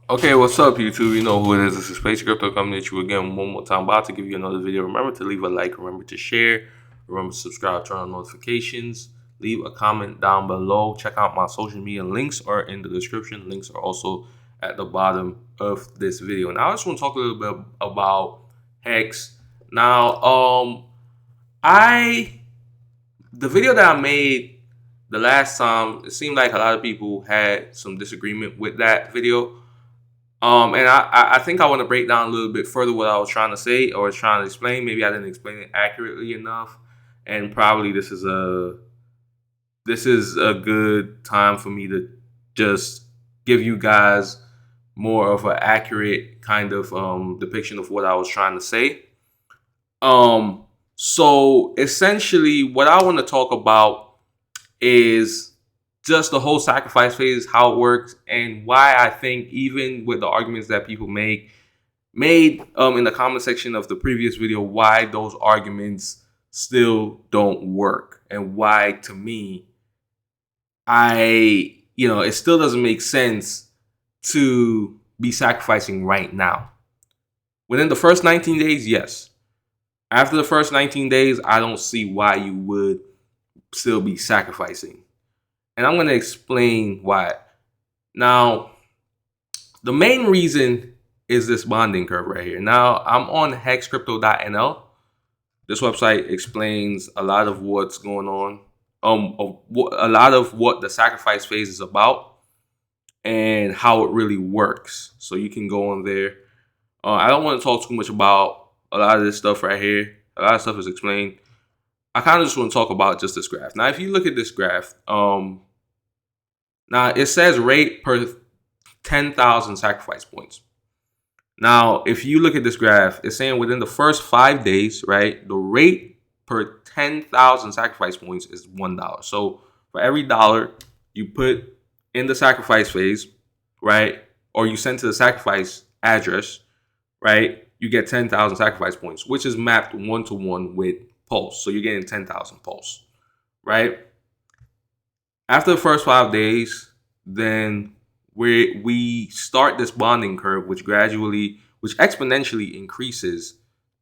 Okay, what's up, YouTube? You know who it is. This is Space Crypto coming at you again one more time. About to give you another video. Remember to leave a like. Remember to share. Remember to subscribe. Turn on notifications. Leave a comment down below. Check out my social media links are in the description. Links are also at the bottom of this video. Now, I just want to talk a little bit about Hex. Now, I the video that I made the last time, it seemed like a lot of people had some disagreement with that video. And I think I want to break down a little bit further what I was trying to say or was trying to explain. Maybe I didn't explain it accurately enough, and probably this is a good time for me to just give you guys more of an accurate kind of depiction of what I was trying to say. Um, so essentially, what I want to talk about is just the whole sacrifice phase, how it works, and why I think even with the arguments that people made in the comment section of the previous video, why those arguments still don't work, and why to me, it still doesn't make sense to be sacrificing right now. Within the first 19 days, yes. After the first 19 days, I don't see why you would still be sacrificing. And I'm going to explain why. Now, the main reason is this bonding curve right here. Now, I'm on hexcrypto.nl. This website explains a lot of what's going on, a lot of what the sacrifice phase is about and how it really works. So you can go on there. I don't want to talk too much about a lot of this stuff right here. A lot of stuff is explained. I kind of just want to talk about just this graph. Now, if you look at this graph, now it says rate per 10,000 sacrifice points. Now, if you look at this graph, it's saying within the first 5 days, right, the rate per 10,000 sacrifice points is $1. So for every dollar you put in the sacrifice phase, right, or you send to the sacrifice address, right, you get 10,000 sacrifice points, which is mapped one-to-one with Pulse. So you're getting 10,000 Pulse, right? After the first 5 days, then we start this bonding curve, which exponentially increases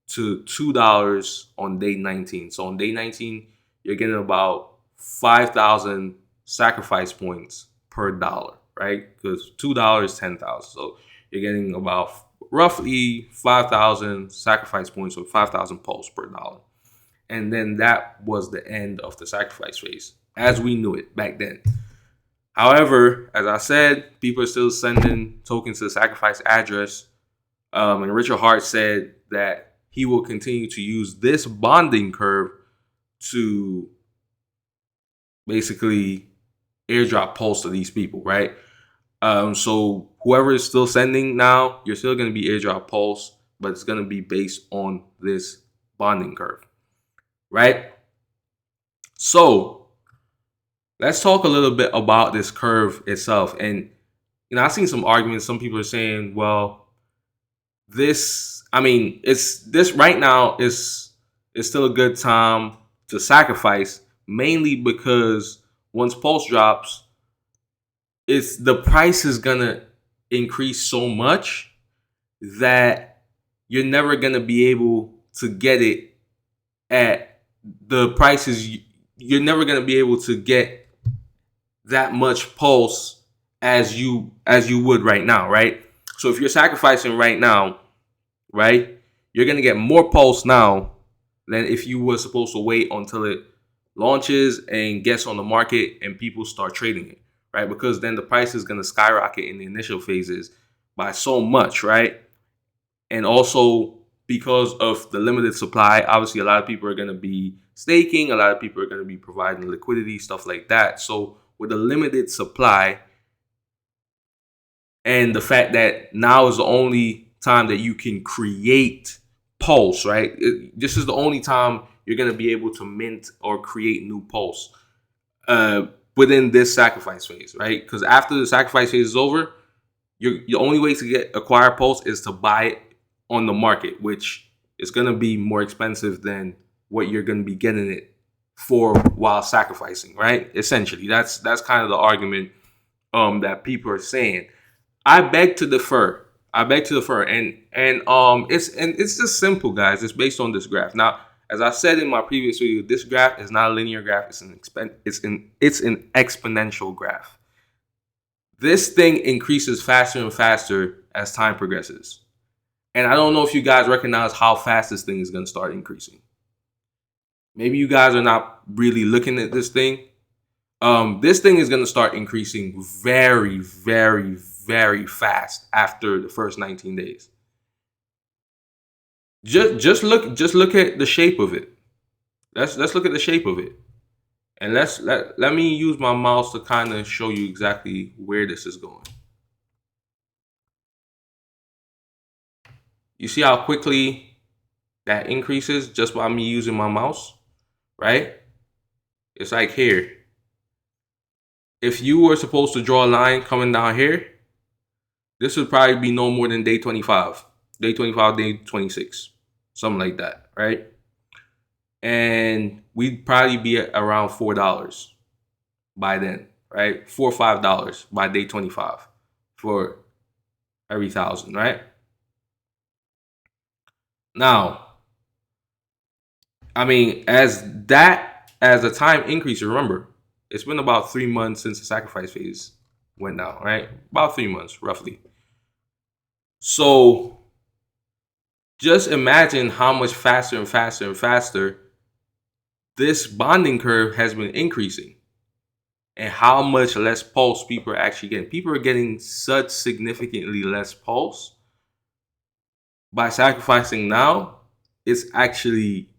to $2 on day 19. So on day 19, you're getting about 5,000 sacrifice points per dollar, right? Because $2 is 10,000. So you're getting about roughly 5,000 sacrifice points or 5,000 pulse per dollar. And then that was the end of the sacrifice phase as we knew it back then. However, as I said, people are still sending tokens to the sacrifice address. And Richard Hart said that he will continue to use this bonding curve to basically airdrop pulse to these people, right? So whoever is still sending now, you're still going to be airdrop pulse, but it's going to be based on this bonding curve, right? So let's talk a little bit about this curve itself. And I've seen some arguments. Some people are saying, well, this right now is still a good time to sacrifice, mainly because once Pulse drops, the price is gonna increase so much that you're never gonna be able to get it at the prices. You're never gonna be able to get that much Pulse as you would right now, right? So if you're sacrificing right now, right, you're going to get more Pulse now than if you were supposed to wait until it launches and gets on the market and people start trading it, right? Because then the price is going to skyrocket in the initial phases by so much, right? And also because of the limited supply, obviously a lot of people are going to be staking, a lot of people are going to be providing liquidity, stuff like that. So with a limited supply and the fact that now is the only time that you can create Pulse, right? This is the only time you're going to be able to mint or create new Pulse within this sacrifice phase, right? Because after the sacrifice phase is over, your only way to acquire Pulse is to buy it on the market, which is going to be more expensive than what you're going to be getting it for while sacrificing, right? Essentially, that's kind of the argument that people are saying. I beg to defer. I beg to defer, it's just simple, guys. It's based on this graph. Now, as I said in my previous video, this graph is not a linear graph. It's an exponential graph. This thing increases faster and faster as time progresses. And I don't know if you guys recognize how fast this thing is going to start increasing. Maybe you guys are not really looking at this thing. This thing is going to start increasing very, very, very fast after the first 19 days. Just look at the shape of it. Let's look at the shape of it. And let me use my mouse to kind of show you exactly where this is going. You see how quickly that increases just by me using my mouse, right? It's like here. If you were supposed to draw a line coming down here, this would probably be no more than day 25. Day 25, day 26. Something like that, right? And we'd probably be at around $4 by then, right? $4 or $5 by day 25 for every 1,000, right? Now, I mean, as the time increases, remember, it's been about 3 months since the sacrifice phase went down, right? About 3 months, roughly. So just imagine how much faster and faster and faster this bonding curve has been increasing, and how much less pulse people are actually getting. People are getting such significantly less pulse by sacrificing now. It's actually,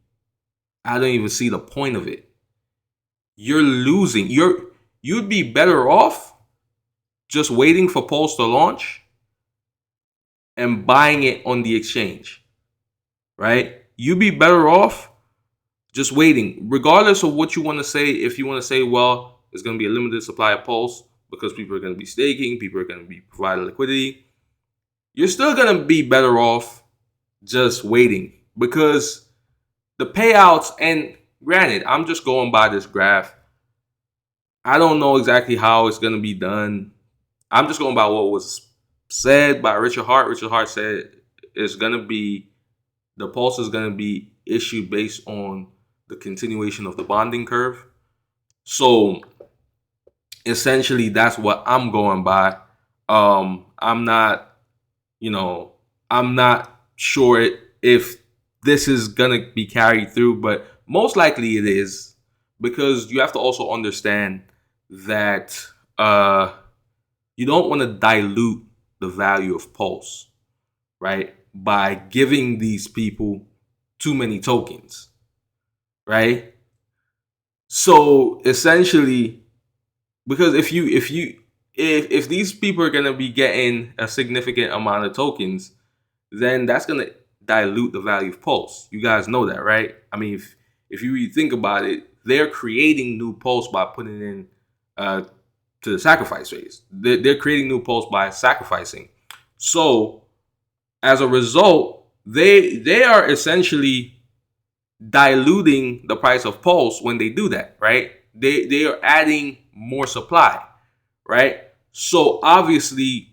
I don't even see the point of it. You're losing. You'd be better off just waiting for pulse to launch and buying it on the exchange, right? You'd be better off just waiting, regardless of what you want to say. If you want to say, well, there's going to be a limited supply of pulse because people are going to be staking, people are going to be providing liquidity, you're still going to be better off just waiting, because the payouts, and granted, I'm just going by this graph. I don't know exactly how it's going to be done. I'm just going by what was said by Richard Hart. Richard Hart said it's going to be, the pulse is going to be issued based on the continuation of the bonding curve. So essentially, that's what I'm going by. I'm not sure if this is gonna be carried through, but most likely it is, because you have to also understand that you don't want to dilute the value of pulse, right, by giving these people too many tokens, right? So essentially, because if these people are gonna be getting a significant amount of tokens, then that's gonna dilute the value of pulse. You guys know that, right? I mean, if you really think about it, they're creating new pulse by putting in to the sacrifice phase. They're creating new pulse by sacrificing. So as a result, they are essentially diluting the price of pulse when they do that, right? They are adding more supply, right? So obviously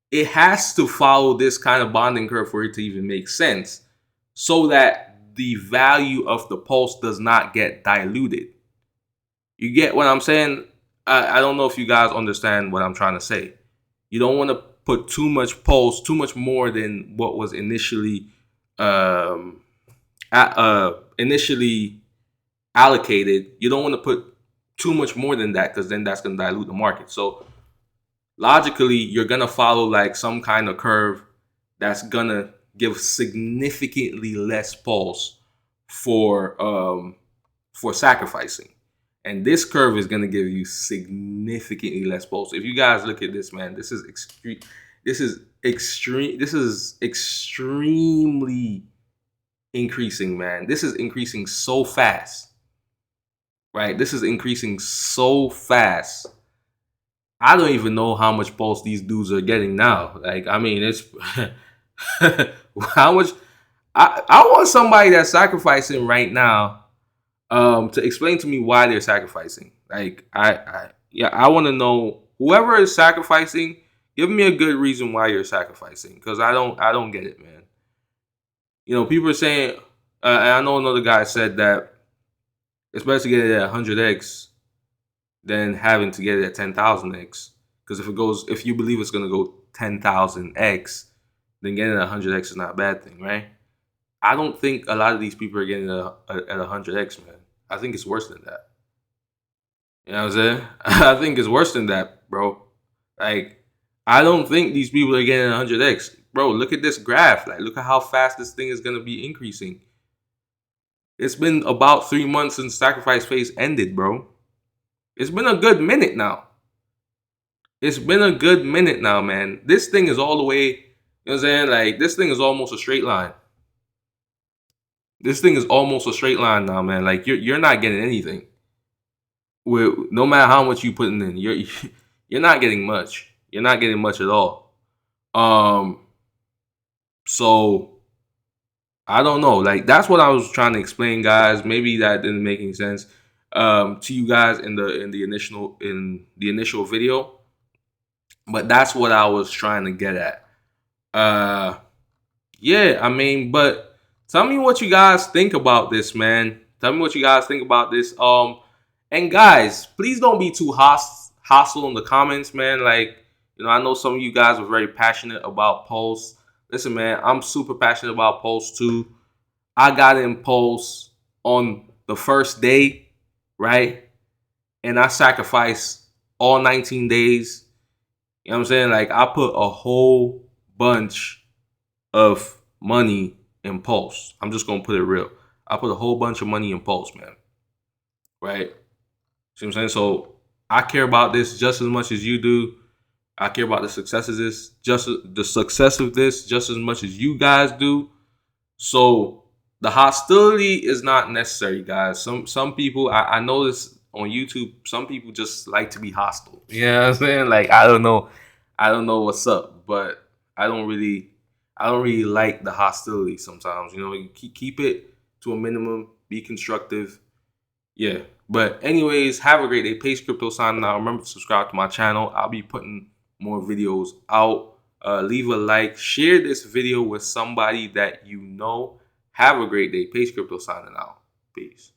it has to follow this kind of bonding curve for it to even make sense, so that the value of the pulse does not get diluted. You get what I'm saying? I don't know if you guys understand what I'm trying to say. You don't want to put too much pulse, too much more than what was initially allocated. You don't want to put too much more than that, because then that's going to dilute the market. So logically, you're going to follow like some kind of curve that's going to give significantly less pulse for sacrificing. And this curve is going to give you significantly less pulse. If you guys look at this, man, this is extreme. This is extremely increasing, man. This is increasing so fast, right? This is increasing so fast. I don't even know how much pulse these dudes are getting now. Like, I mean, it's how much. I want somebody that's sacrificing right now to explain to me why they're sacrificing. Like, I want to know, whoever is sacrificing, Give me a good reason why you're sacrificing, because I don't get it, man. You know, people are saying, and I know another guy said that it's better to get it at 100x than having to get it at 10,000x. Because if you believe it's gonna go 10,000x, then getting it at 100x is not a bad thing, right? I don't think a lot of these people are getting it at 100x, man. I think it's worse than that. You know what I'm saying? I think it's worse than that, bro. Like, I don't think these people are getting 100x. Bro, look at this graph. Like, look at how fast this thing is going to be increasing. It's been about 3 months since sacrifice phase ended, bro. It's been a good minute now. It's been a good minute now, man. This thing is all the way, you know what I'm saying? Like, this thing is almost a straight line. This thing is almost a straight line now, man. Like, you're not getting anything. No matter how much you putting in, you're not getting much. You're not getting much at all. So I don't know. Like, that's what I was trying to explain, guys. Maybe that didn't make any sense to you guys in the initial video. But that's what I was trying to get at. Yeah, I mean, but tell me what you guys think about this, man. Tell me what you guys think about this. And guys, please don't be too hostile in the comments, man. Like, you know, I know some of you guys are very passionate about Pulse. Listen, man, I'm super passionate about Pulse too. I got in Pulse on the first day, right? And I sacrificed all 19 days. You know what I'm saying? Like, I put a whole bunch of money in Pulse. I'm just going to put it real. I put a whole bunch of money in Pulse, man. Right? See what I'm saying? So I care about this just as much as you do. I care about the success of this, just as much as you guys do. So the hostility is not necessary, guys. Some people, I notice on YouTube, some people just like to be hostile. You know what I'm saying? Like, I don't know what's up, but I don't really like the hostility sometimes. You know, you keep it to a minimum, be constructive. Yeah. But anyways, have a great day. Pace Crypto signing out. Remember to subscribe to my channel. I'll be putting more videos out. Leave a like. Share this video with somebody that you know. Have a great day. Pace Crypto signing out. Peace.